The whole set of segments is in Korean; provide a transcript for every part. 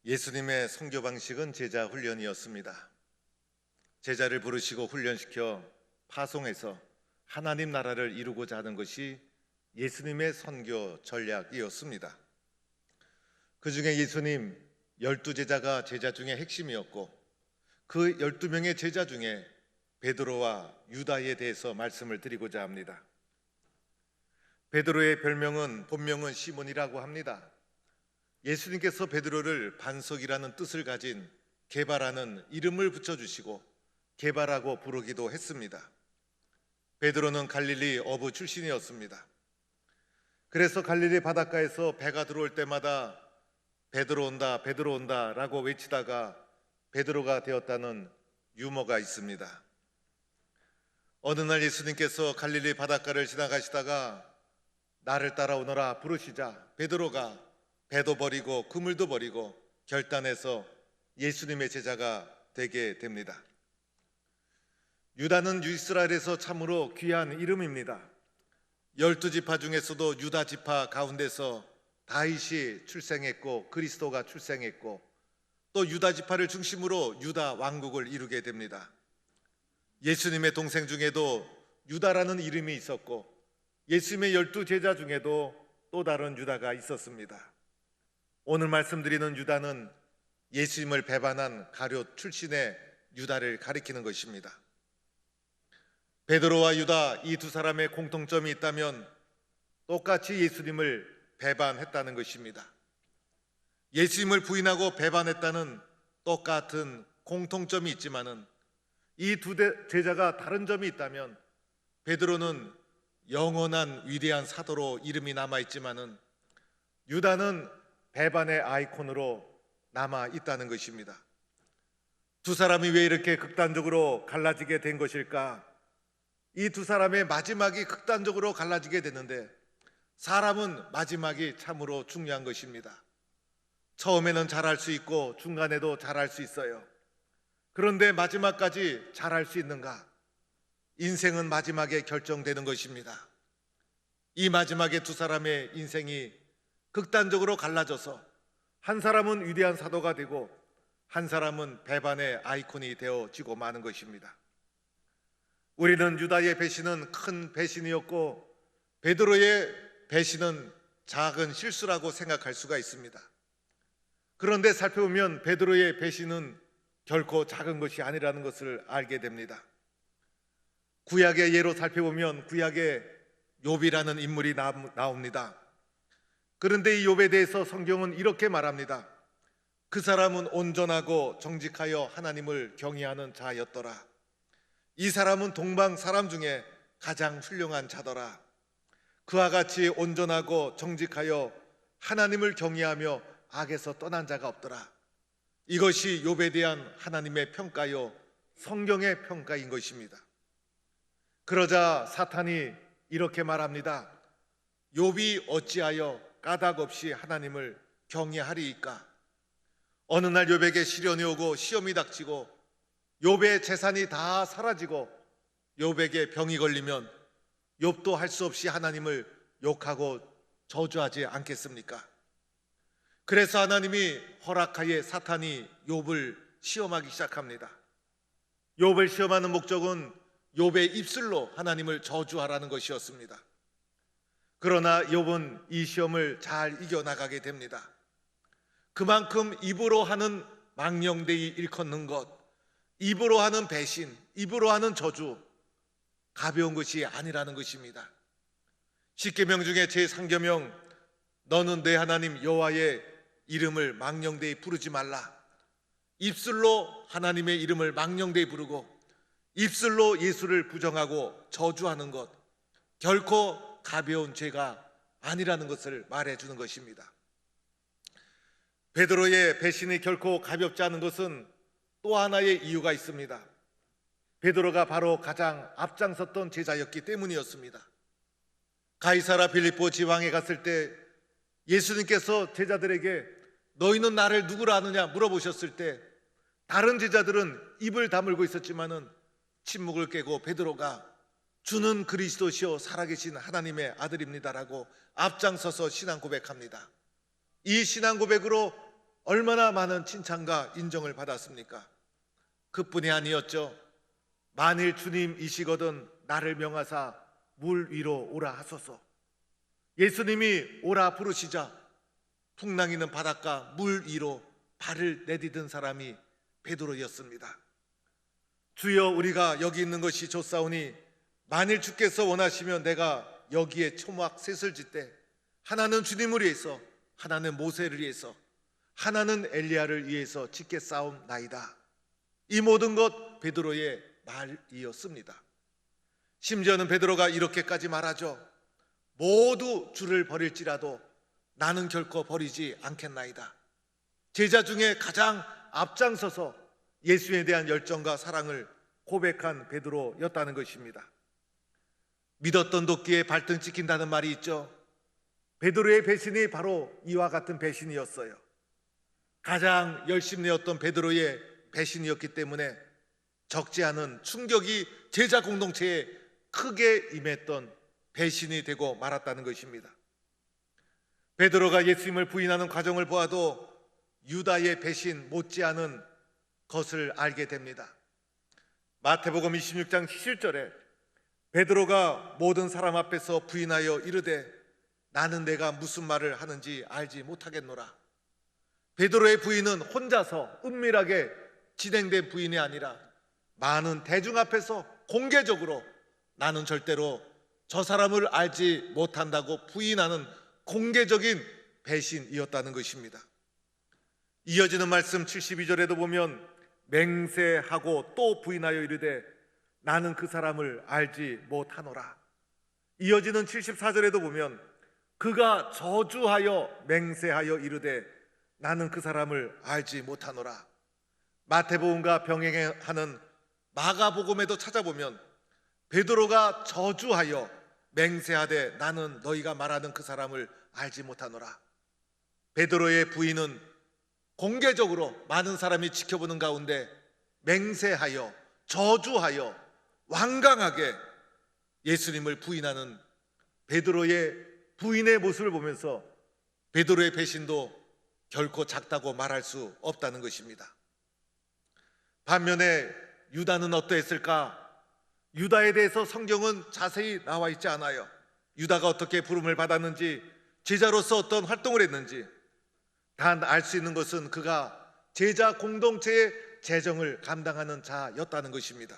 예수님의 선교 방식은 제자 훈련이었습니다. 제자를 부르시고 훈련시켜 파송해서 하나님 나라를 이루고자 하는 것이 예수님의 선교 전략이었습니다. 그 중에 예수님 12제자가 제자 중에 핵심이었고, 그 12명의 제자 중에 베드로와 유다에 대해서 말씀을 드리고자 합니다. 베드로의 본명은 시몬이라고 합니다. 예수님께서 베드로를 반석이라는 뜻을 가진 게바라는 이름을 붙여주시고 게바라고 부르기도 했습니다. 베드로는 갈릴리 어부 출신이었습니다. 그래서 갈릴리 바닷가에서 배가 들어올 때마다 베드로 온다, 베드로 온다 라고 외치다가 베드로가 되었다는 유머가 있습니다. 어느 날 예수님께서 갈릴리 바닷가를 지나가시다가 나를 따라오너라 부르시자 베드로가 배도 버리고 그물도 버리고 결단해서 예수님의 제자가 되게 됩니다. 유다는 이스라엘에서 참으로 귀한 이름입니다. 12지파 중에서도 유다 지파 가운데서 다윗이 출생했고 그리스도가 출생했고, 또 유다 지파를 중심으로 유다 왕국을 이루게 됩니다. 예수님의 동생 중에도 유다라는 이름이 있었고, 예수님의 12제자 중에도 또 다른 유다가 있었습니다. 오늘 말씀드리는 유다는 예수님을 배반한 가룟 출신의 유다를 가리키는 것입니다. 베드로와 유다, 이 두 사람의 공통점이 있다면 똑같이 예수님을 배반했다는 것입니다. 예수님을 부인하고 배반했다는 똑같은 공통점이 있지만은 이 두 제자가 다른 점이 있다면, 베드로는 영원한 위대한 사도로 이름이 남아있지만은 유다는 배반의 아이콘으로 남아있다는 것입니다. 두 사람이 왜 이렇게 극단적으로 갈라지게 된 것일까? 이 두 사람의 마지막이 극단적으로 갈라지게 됐는데, 사람은 마지막이 참으로 중요한 것입니다. 처음에는 잘할 수 있고 중간에도 잘할 수 있어요. 그런데 마지막까지 잘할 수 있는가? 인생은 마지막에 결정되는 것입니다. 이 마지막에 두 사람의 인생이 극단적으로 갈라져서 한 사람은 위대한 사도가 되고 한 사람은 배반의 아이콘이 되어지고 마는 것입니다. 우리는 유다의 배신은 큰 배신이었고 베드로의 배신은 작은 실수라고 생각할 수가 있습니다. 그런데 살펴보면 베드로의 배신은 결코 작은 것이 아니라는 것을 알게 됩니다. 구약의 예로 살펴보면 구약에 욥이라는 인물이 나옵니다. 그런데 이 욥에 대해서 성경은 이렇게 말합니다. 그 사람은 온전하고 정직하여 하나님을 경외하는 자였더라. 이 사람은 동방 사람 중에 가장 훌륭한 자더라. 그와 같이 온전하고 정직하여 하나님을 경외하며 악에서 떠난 자가 없더라. 이것이 욥에 대한 하나님의 평가요, 성경의 평가인 것입니다. 그러자 사탄이 이렇게 말합니다. 욥이 어찌하여 까닭 없이 하나님을 경외하리이까? 어느 날 욥에게 시련이 오고 시험이 닥치고 욥의 재산이 다 사라지고 욥에게 병이 걸리면 욥도 할 수 없이 하나님을 욕하고 저주하지 않겠습니까? 그래서 하나님이 허락하에 사탄이 욥을 시험하기 시작합니다. 욥을 시험하는 목적은 욥의 입술로 하나님을 저주하라는 것이었습니다. 그러나 욥은 이 시험을 잘 이겨나가게 됩니다. 그만큼 입으로 하는 망령되이 일컫는 것, 입으로 하는 배신, 입으로 하는 저주, 가벼운 것이 아니라는 것입니다. 십계명 중에 제3계명, 너는 내 하나님 여호와의 이름을 망령되이 부르지 말라. 입술로 하나님의 이름을 망령되이 부르고 입술로 예수를 부정하고 저주하는 것, 결코 가벼운 죄가 아니라는 것을 말해주는 것입니다. 베드로의 배신이 결코 가볍지 않은 것은 또 하나의 이유가 있습니다. 베드로가 바로 가장 앞장섰던 제자였기 때문이었습니다. 가이사라 빌립보 지방에 갔을 때 예수님께서 제자들에게 너희는 나를 누구라 하느냐 물어보셨을 때 다른 제자들은 입을 다물고 있었지만은 침묵을 깨고 베드로가 주는 그리스도시요 살아계신 하나님의 아들입니다라고 앞장서서 신앙 고백합니다. 이 신앙 고백으로 얼마나 많은 칭찬과 인정을 받았습니까? 그뿐이 아니었죠. 만일 주님이시거든 나를 명하사 물 위로 오라 하소서. 예수님이 오라 부르시자 풍랑이는 바닷가 물 위로 발을 내디딘 사람이 베드로였습니다. 주여, 우리가 여기 있는 것이 좋사오니 만일 주께서 원하시면 내가 여기에 초막 셋을 짓되 하나는 주님을 위해서, 하나는 모세를 위해서, 하나는 엘리야를 위해서 짓겠사옵나이다. 이 모든 것 베드로의 말이었습니다. 심지어는 베드로가 이렇게까지 말하죠. 모두 주를 버릴지라도 나는 결코 버리지 않겠나이다. 제자 중에 가장 앞장서서 예수에 대한 열정과 사랑을 고백한 베드로였다는 것입니다. 믿었던 도끼에 발등 찍힌다는 말이 있죠. 베드로의 배신이 바로 이와 같은 배신이었어요. 가장 열심내었던 베드로의 배신이었기 때문에 적지 않은 충격이 제자 공동체에 크게 임했던 배신이 되고 말았다는 것입니다. 베드로가 예수님을 부인하는 과정을 보아도 유다의 배신 못지않은 것을 알게 됩니다. 마태복음 26장 17절에 베드로가 모든 사람 앞에서 부인하여 이르되 나는 내가 무슨 말을 하는지 알지 못하겠노라. 베드로의 부인은 혼자서 은밀하게 진행된 부인이 아니라 많은 대중 앞에서 공개적으로 나는 절대로 저 사람을 알지 못한다고 부인하는 공개적인 배신이었다는 것입니다. 이어지는 말씀 72절에도 보면 맹세하고 또 부인하여 이르되 나는 그 사람을 알지 못하노라. 이어지는 74절에도 보면 그가 저주하여 맹세하여 이르되 나는 그 사람을 알지 못하노라. 마태복음과 병행하는 마가복음에도 찾아보면 베드로가 저주하여 맹세하되 나는 너희가 말하는 그 사람을 알지 못하노라. 베드로의 부인은 공개적으로 많은 사람이 지켜보는 가운데 맹세하여 저주하여 완강하게 예수님을 부인하는 베드로의 부인의 모습을 보면서 베드로의 배신도 결코 작다고 말할 수 없다는 것입니다. 반면에 유다는 어떠했을까? 유다에 대해서 성경은 자세히 나와 있지 않아요. 유다가 어떻게 부름을 받았는지, 제자로서 어떤 활동을 했는지 단 알 수 있는 것은 그가 제자 공동체의 재정을 감당하는 자였다는 것입니다.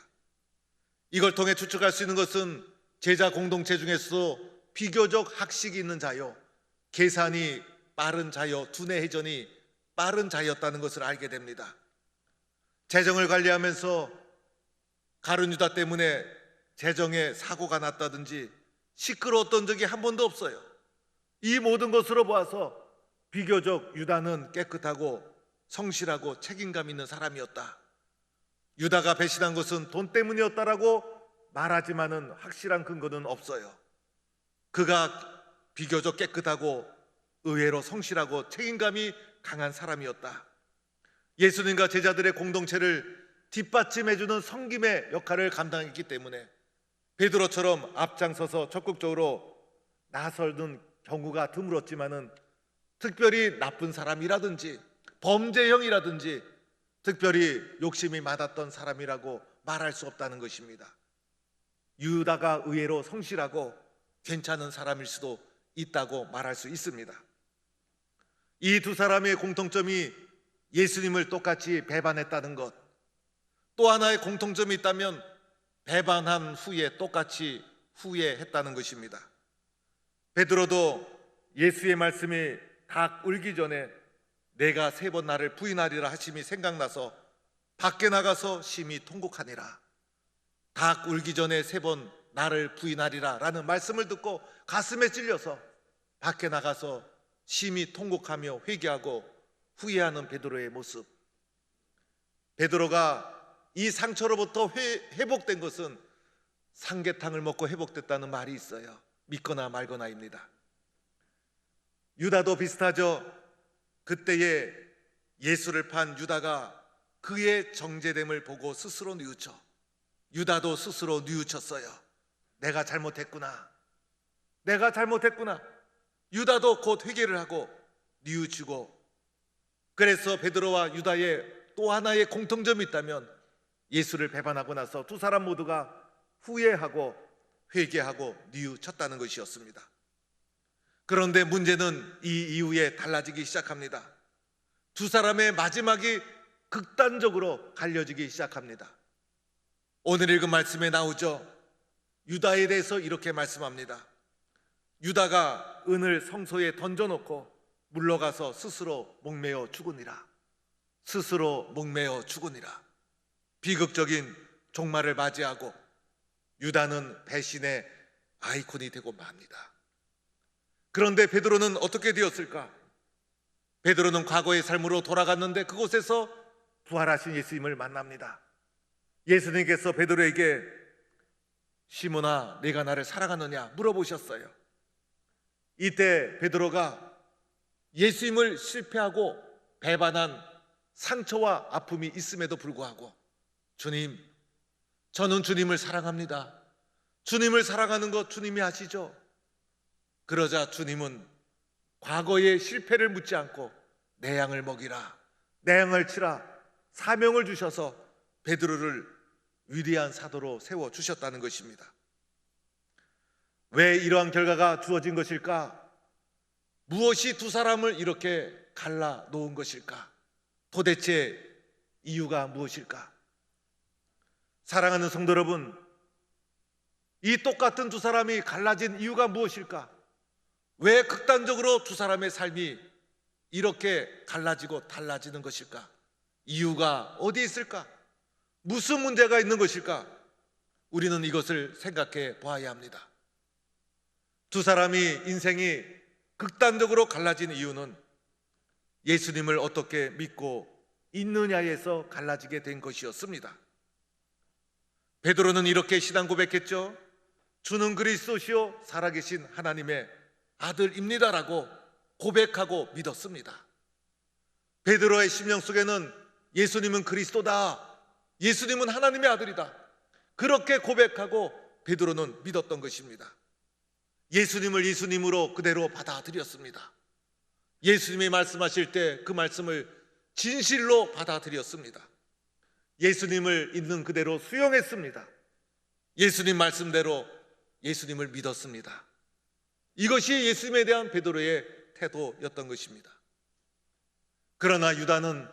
이걸 통해 추측할 수 있는 것은 제자 공동체 중에서도 비교적 학식이 있는 자요, 계산이 빠른 자요, 두뇌 회전이 빠른 자였다는 것을 알게 됩니다. 재정을 관리하면서 가룟 유다 때문에 재정에 사고가 났다든지 시끄러웠던 적이 한 번도 없어요. 이 모든 것으로 보아서 비교적 유다는 깨끗하고 성실하고 책임감 있는 사람이었다. 유다가 배신한 것은 돈 때문이었다라고 말하지만은 확실한 근거는 없어요. 그가 비교적 깨끗하고 의외로 성실하고 책임감이 강한 사람이었다. 예수님과 제자들의 공동체를 뒷받침해주는 섬김의 역할을 감당했기 때문에 베드로처럼 앞장서서 적극적으로 나서는 경우가 드물었지만은 특별히 나쁜 사람이라든지 범죄형이라든지 특별히 욕심이 많았던 사람이라고 말할 수 없다는 것입니다. 유다가 의외로 성실하고 괜찮은 사람일 수도 있다고 말할 수 있습니다. 이 두 사람의 공통점이 예수님을 똑같이 배반했다는 것, 또 하나의 공통점이 있다면 배반한 후에 똑같이 후회했다는 것입니다. 베드로도 예수의 말씀이 닭 울기 전에 내가 3번 나를 부인하리라 하심이 생각나서 밖에 나가서 심히 통곡하니라. 닭 울기 전에 3번 나를 부인하리라 라는 말씀을 듣고 가슴에 찔려서 밖에 나가서 심히 통곡하며 회개하고 후회하는 베드로의 모습. 베드로가 이 상처로부터 회복된 것은 삼계탕을 먹고 회복됐다는 말이 있어요. 믿거나 말거나입니다. 유다도 비슷하죠. 그때에 예수를 판 유다가 그의 정죄됨을 보고 스스로 뉘우쳐, 유다도 스스로 뉘우쳤어요. 내가 잘못했구나, 내가 잘못했구나. 유다도 곧 회개를 하고 뉘우치고 그래서 베드로와 유다의 또 하나의 공통점이 있다면 예수를 배반하고 나서 두 사람 모두가 후회하고 회개하고 뉘우쳤다는 것이었습니다. 그런데 문제는 이 이후에 달라지기 시작합니다. 두 사람의 마지막이 극단적으로 갈려지기 시작합니다. 오늘 읽은 말씀에 나오죠. 유다에 대해서 이렇게 말씀합니다. 유다가 은을 성소에 던져놓고 물러가서 스스로 목매어 죽으니라. 스스로 목매어 죽으니라. 비극적인 종말을 맞이하고 유다는 배신의 아이콘이 되고 맙니다. 그런데 베드로는 어떻게 되었을까? 베드로는 과거의 삶으로 돌아갔는데 그곳에서 부활하신 예수님을 만납니다. 예수님께서 베드로에게 시몬아, 네가 나를 사랑하느냐 물어보셨어요. 이때 베드로가 예수님을 실패하고 배반한 상처와 아픔이 있음에도 불구하고 주님, 저는 주님을 사랑합니다. 주님을 사랑하는 것 주님이 아시죠? 그러자 주님은 과거의 실패를 묻지 않고 내 양을 먹이라, 내 양을 치라 사명을 주셔서 베드로를 위대한 사도로 세워주셨다는 것입니다. 왜 이러한 결과가 주어진 것일까? 무엇이 두 사람을 이렇게 갈라 놓은 것일까? 도대체 이유가 무엇일까? 사랑하는 성도 여러분, 이 똑같은 두 사람이 갈라진 이유가 무엇일까? 왜 극단적으로 두 사람의 삶이 이렇게 갈라지고 달라지는 것일까? 이유가 어디에 있을까? 무슨 문제가 있는 것일까? 우리는 이것을 생각해 보아야 합니다. 두 사람이 인생이 극단적으로 갈라진 이유는 예수님을 어떻게 믿고 있느냐에서 갈라지게 된 것이었습니다. 베드로는 이렇게 신앙 고백했죠. 주는 그리스도시요 살아계신 하나님의 아들입니다라고 고백하고 믿었습니다. 베드로의 심령 속에는 예수님은 그리스도다, 예수님은 하나님의 아들이다, 그렇게 고백하고 베드로는 믿었던 것입니다. 예수님을 예수님으로 그대로 받아들였습니다. 예수님이 말씀하실 때 그 말씀을 진실로 받아들였습니다. 예수님을 있는 그대로 수용했습니다. 예수님 말씀대로 예수님을 믿었습니다. 이것이 예수님에 대한 베드로의 태도였던 것입니다. 그러나 유다는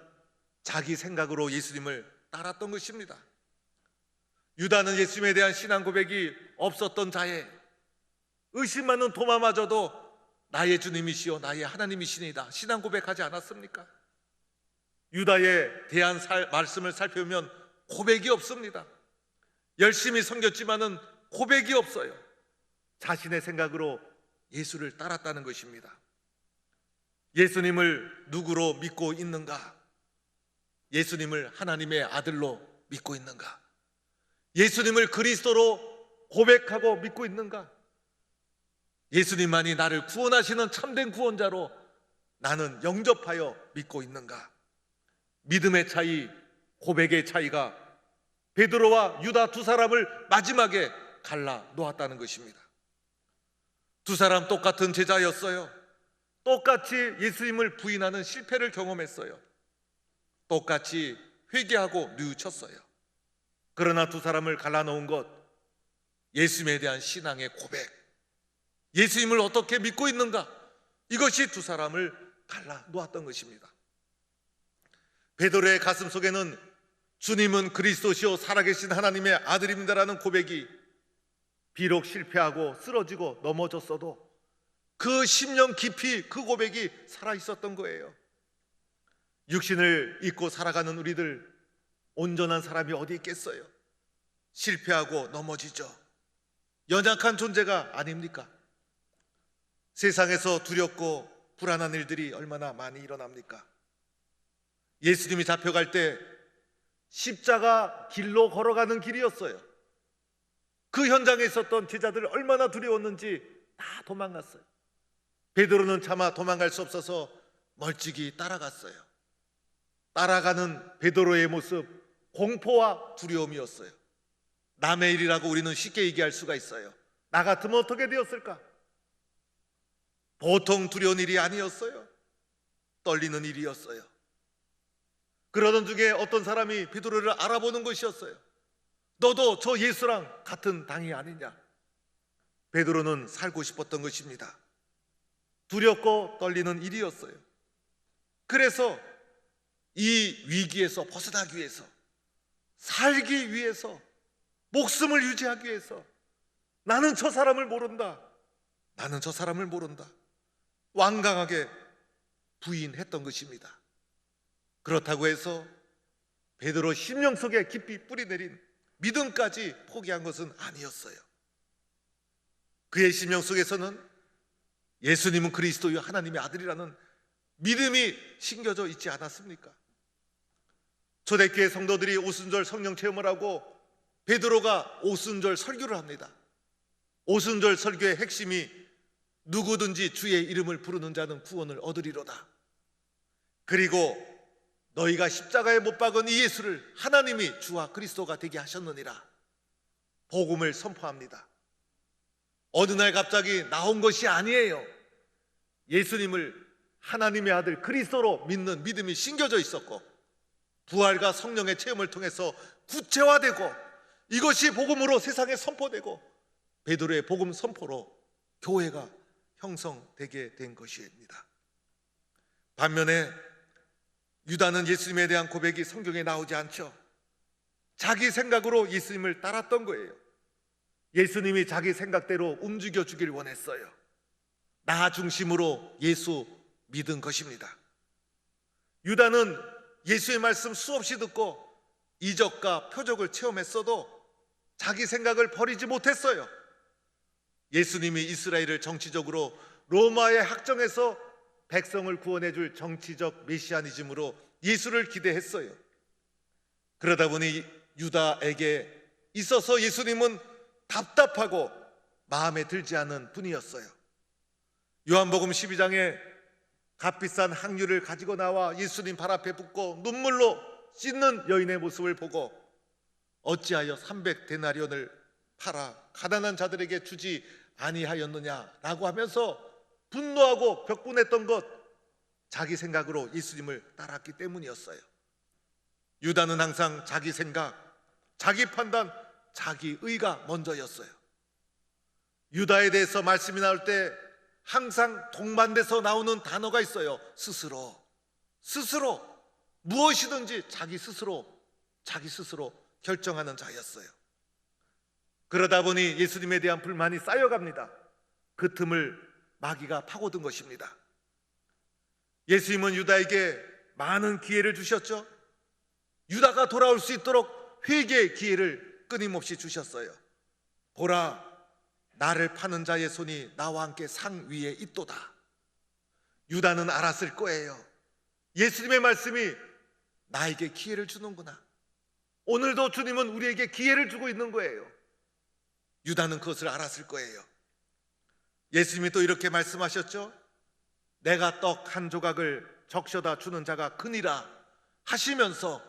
자기 생각으로 예수님을 따랐던 것입니다. 유다는 예수님에 대한 신앙 고백이 없었던 자에 의심하는 도마마저도 나의 주님이시요 나의 하나님이시니다 신앙 고백하지 않았습니까? 유다에 대한 말씀을 살펴보면 고백이 없습니다. 열심히 섬겼지만은 고백이 없어요. 자신의 생각으로 예수를 따랐다는 것입니다. 예수님을 누구로 믿고 있는가? 예수님을 하나님의 아들로 믿고 있는가? 예수님을 그리스도로 고백하고 믿고 있는가? 예수님만이 나를 구원하시는 참된 구원자로 나는 영접하여 믿고 있는가? 믿음의 차이, 고백의 차이가 베드로와 유다 두 사람을 마지막에 갈라 놓았다는 것입니다. 두 사람 똑같은 제자였어요. 똑같이 예수님을 부인하는 실패를 경험했어요. 똑같이 회개하고 뉘우쳤어요. 그러나 두 사람을 갈라놓은 것, 예수님에 대한 신앙의 고백, 예수님을 어떻게 믿고 있는가, 이것이 두 사람을 갈라놓았던 것입니다. 베드로의 가슴 속에는 주님은 그리스도시요 살아계신 하나님의 아들입니다라는 고백이 비록 실패하고 쓰러지고 넘어졌어도 그 심령 깊이 그 고백이 살아있었던 거예요. 육신을 입고 살아가는 우리들, 온전한 사람이 어디 있겠어요? 실패하고 넘어지죠. 연약한 존재가 아닙니까? 세상에서 두렵고 불안한 일들이 얼마나 많이 일어납니까? 예수님이 잡혀갈 때 십자가 길로 걸어가는 길이었어요. 그 현장에 있었던 제자들 얼마나 두려웠는지 다 도망갔어요. 베드로는 차마 도망갈 수 없어서 멀찍이 따라갔어요. 따라가는 베드로의 모습, 공포와 두려움이었어요. 남의 일이라고 우리는 쉽게 얘기할 수가 있어요. 나 같으면 어떻게 되었을까? 보통 두려운 일이 아니었어요. 떨리는 일이었어요. 그러던 중에 어떤 사람이 베드로를 알아보는 것이었어요. 너도 저 예수랑 같은 당이 아니냐? 베드로는 살고 싶었던 것입니다. 두렵고 떨리는 일이었어요. 그래서 이 위기에서 벗어나기 위해서, 살기 위해서, 목숨을 유지하기 위해서 나는 저 사람을 모른다. 나는 저 사람을 모른다. 완강하게 부인했던 것입니다. 그렇다고 해서 베드로 심령 속에 깊이 뿌리내린 믿음까지 포기한 것은 아니었어요. 그의 심령 속에서는 예수님은 그리스도요 하나님의 아들이라는 믿음이 심겨져 있지 않았습니까? 초대교회 성도들이 오순절 성령 체험을 하고 베드로가 오순절 설교를 합니다. 오순절 설교의 핵심이 누구든지 주의 이름을 부르는 자는 구원을 얻으리로다. 그리고 너희가 십자가에 못 박은 이 예수를 하나님이 주와 그리스도가 되게 하셨느니라. 복음을 선포합니다. 어느 날 갑자기 나온 것이 아니에요. 예수님을 하나님의 아들 그리스도로 믿는 믿음이 심겨져 있었고 부활과 성령의 체험을 통해서 구체화되고 이것이 복음으로 세상에 선포되고 베드로의 복음 선포로 교회가 형성되게 된 것입니다. 반면에 유다는 예수님에 대한 고백이 성경에 나오지 않죠. 자기 생각으로 예수님을 따랐던 거예요. 예수님이 자기 생각대로 움직여 주길 원했어요. 나 중심으로 예수 믿은 것입니다. 유다는 예수의 말씀 수없이 듣고 이적과 표적을 체험했어도 자기 생각을 버리지 못했어요. 예수님이 이스라엘을 정치적으로 로마의 학정에서 백성을 구원해 줄 정치적 메시아니즘으로 예수를 기대했어요. 그러다 보니 유다에게 있어서 예수님은 답답하고 마음에 들지 않은 분이었어요. 요한복음 12장에 값비싼 향유를 가지고 나와 예수님 발 앞에 붓고 눈물로 씻는 여인의 모습을 보고 어찌하여 300데나리온을 팔아 가난한 자들에게 주지 아니하였느냐라고 하면서 분노하고 격분했던 것, 자기 생각으로 예수님을 따랐기 때문이었어요. 유다는 항상 자기 생각, 자기 판단, 자기 의가 먼저였어요. 유다에 대해서 말씀이 나올 때 항상 동반돼서 나오는 단어가 있어요. 스스로 무엇이든지 자기 스스로 결정하는 자였어요. 그러다 보니 예수님에 대한 불만이 쌓여갑니다. 그 틈을 마귀가 파고든 것입니다. 예수님은 유다에게 많은 기회를 주셨죠. 유다가 돌아올 수 있도록 회개의 기회를 끊임없이 주셨어요. 보라, 나를 파는 자의 손이 나와 함께 상 위에 있도다. 유다는 알았을 거예요. 예수님의 말씀이 나에게 기회를 주는구나. 오늘도 주님은 우리에게 기회를 주고 있는 거예요. 유다는 그것을 알았을 거예요. 예수님이 또 이렇게 말씀하셨죠. 내가 떡 한 조각을 적셔다 주는 자가 크니라 하시면서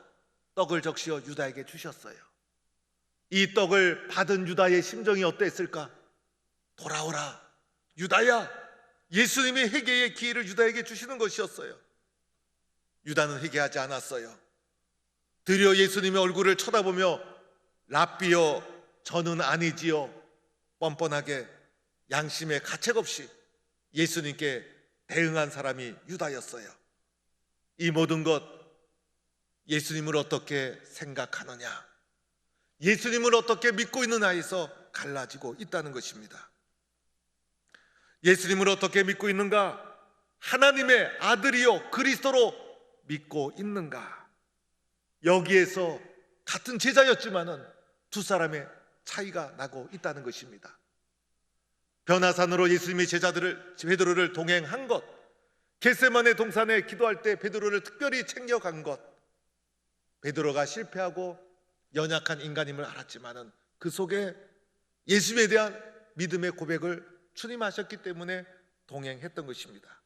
떡을 적시어 유다에게 주셨어요. 이 떡을 받은 유다의 심정이 어땠을까? 돌아오라 유다야. 예수님이 회개의 기회를 유다에게 주시는 것이었어요. 유다는 회개하지 않았어요. 드디어 예수님의 얼굴을 쳐다보며 랍비여 저는 아니지요 뻔뻔하게 양심의 가책 없이 예수님께 대응한 사람이 유다였어요. 이 모든 것 예수님을 어떻게 생각하느냐, 예수님을 어떻게 믿고 있느냐에서 갈라지고 있다는 것입니다. 예수님을 어떻게 믿고 있는가? 하나님의 아들이요 그리스도로 믿고 있는가? 여기에서 같은 제자였지만은 두 사람의 차이가 나고 있다는 것입니다. 변화산으로 예수님이 베드로를 동행한 것, 겟세마네 동산에 기도할 때 베드로를 특별히 챙겨간 것, 베드로가 실패하고 연약한 인간임을 알았지만은 그 속에 예수님에 대한 믿음의 고백을 주님 하셨기 때문에 동행했던 것입니다.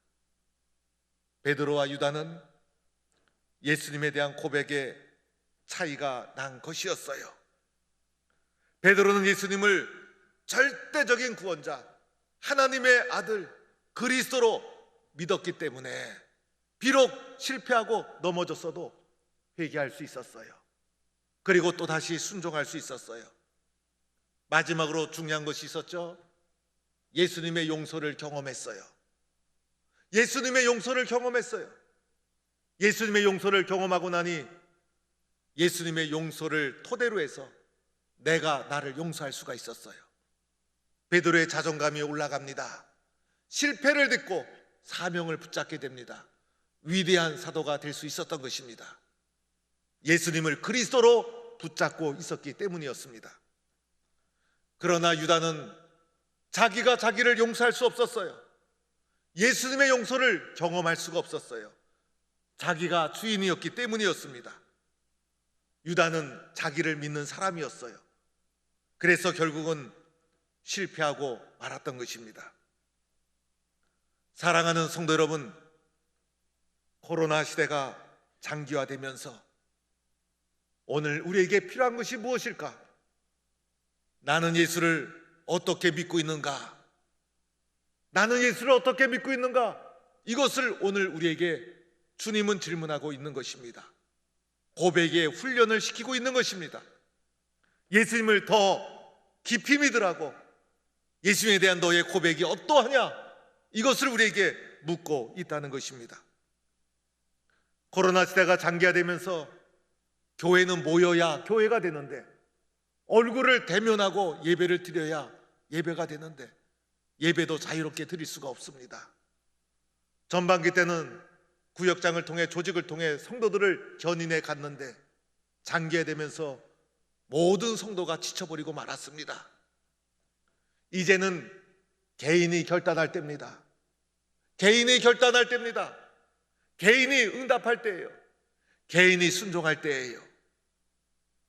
베드로와 유다는 예수님에 대한 고백에 차이가 난 것이었어요. 베드로는 예수님을 절대적인 구원자, 하나님의 아들 그리스도로 믿었기 때문에 비록 실패하고 넘어졌어도 회개할 수 있었어요. 그리고 또다시 순종할 수 있었어요. 마지막으로 중요한 것이 있었죠. 예수님의 용서를 경험했어요. 예수님의 용서를 경험했어요. 예수님의 용서를 경험하고 나니 예수님의 용서를 토대로 해서 내가 나를 용서할 수가 있었어요. 베드로의 자존감이 올라갑니다. 실패를 듣고 사명을 붙잡게 됩니다. 위대한 사도가 될 수 있었던 것입니다. 예수님을 그리스도로 붙잡고 있었기 때문이었습니다. 그러나 유다는 자기가 자기를 용서할 수 없었어요. 예수님의 용서를 경험할 수가 없었어요. 자기가 주인이었기 때문이었습니다. 유다는 자기를 믿는 사람이었어요. 그래서 결국은 실패하고 말았던 것입니다. 사랑하는 성도 여러분, 코로나 시대가 장기화되면서 오늘 우리에게 필요한 것이 무엇일까? 나는 예수를 어떻게 믿고 있는가? 나는 예수를 어떻게 믿고 있는가? 이것을 오늘 우리에게 주님은 질문하고 있는 것입니다. 고백의 훈련을 시키고 있는 것입니다. 예수님을 더 깊이 믿으라고, 예수님에 대한 너의 고백이 어떠하냐? 이것을 우리에게 묻고 있다는 것입니다. 코로나 시대가 장기화되면서 교회는 모여야 교회가 되는데, 얼굴을 대면하고 예배를 드려야 예배가 되는데, 예배도 자유롭게 드릴 수가 없습니다. 전반기 때는 구역장을 통해, 조직을 통해 성도들을 견인해 갔는데 장기화되면서 모든 성도가 지쳐버리고 말았습니다. 이제는 개인이 결단할 때입니다. 개인이 결단할 때입니다. 개인이 응답할 때예요. 개인이 순종할 때예요.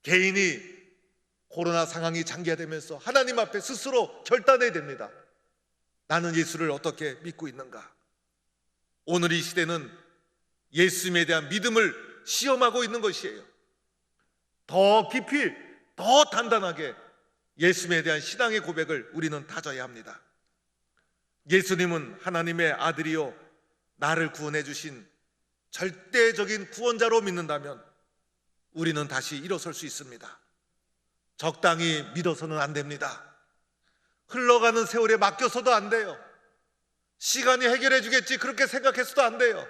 개인이 코로나 상황이 장기화되면서 하나님 앞에 스스로 결단해야 됩니다. 나는 예수를 어떻게 믿고 있는가? 오늘 이 시대는 예수님에 대한 믿음을 시험하고 있는 것이에요. 더 깊이, 더 단단하게 예수님에 대한 신앙의 고백을 우리는 다져야 합니다. 예수님은 하나님의 아들이요 나를 구원해 주신 절대적인 구원자로 믿는다면 우리는 다시 일어설 수 있습니다. 적당히 믿어서는 안 됩니다. 흘러가는 세월에 맡겨서도 안 돼요. 시간이 해결해 주겠지 그렇게 생각해서도 안 돼요.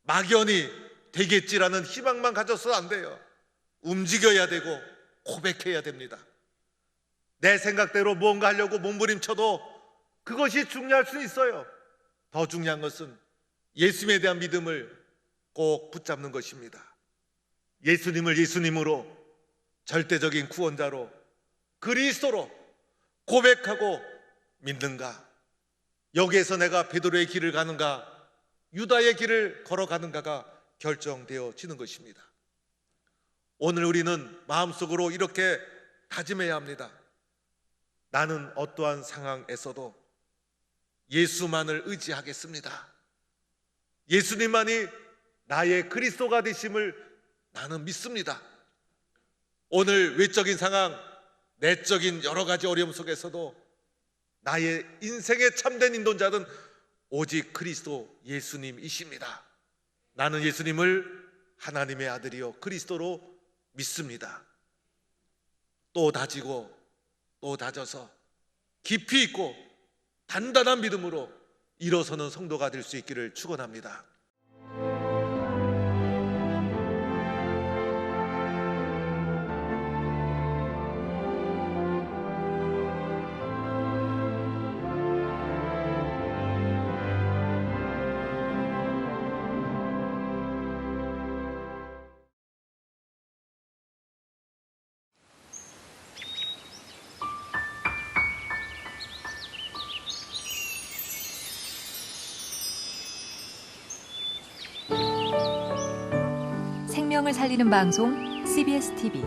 막연히 되겠지라는 희망만 가져서도 안 돼요. 움직여야 되고 고백해야 됩니다. 내 생각대로 무언가 하려고 몸부림쳐도 그것이 중요할 수 있어요. 더 중요한 것은 예수님에 대한 믿음을 꼭 붙잡는 것입니다. 예수님을 예수님으로, 절대적인 구원자로, 그리스도로 고백하고 믿는가? 여기에서 내가 베드로의 길을 가는가, 유다의 길을 걸어가는가가 결정되어지는 것입니다. 오늘 우리는 마음속으로 이렇게 다짐해야 합니다. 나는 어떠한 상황에서도 예수만을 의지하겠습니다. 예수님만이 나의 그리스도가 되심을 나는 믿습니다. 오늘 외적인 상황, 내적인 여러 가지 어려움 속에서도 나의 인생의 참된 인도자는 오직 그리스도 예수님이십니다. 나는 예수님을 하나님의 아들이요 그리스도로 믿습니다. 또 다지고 또 다져서 깊이 있고 단단한 믿음으로 일어서는 성도가 될 수 있기를 축원합니다. 생명을 살리는 방송 CBS TV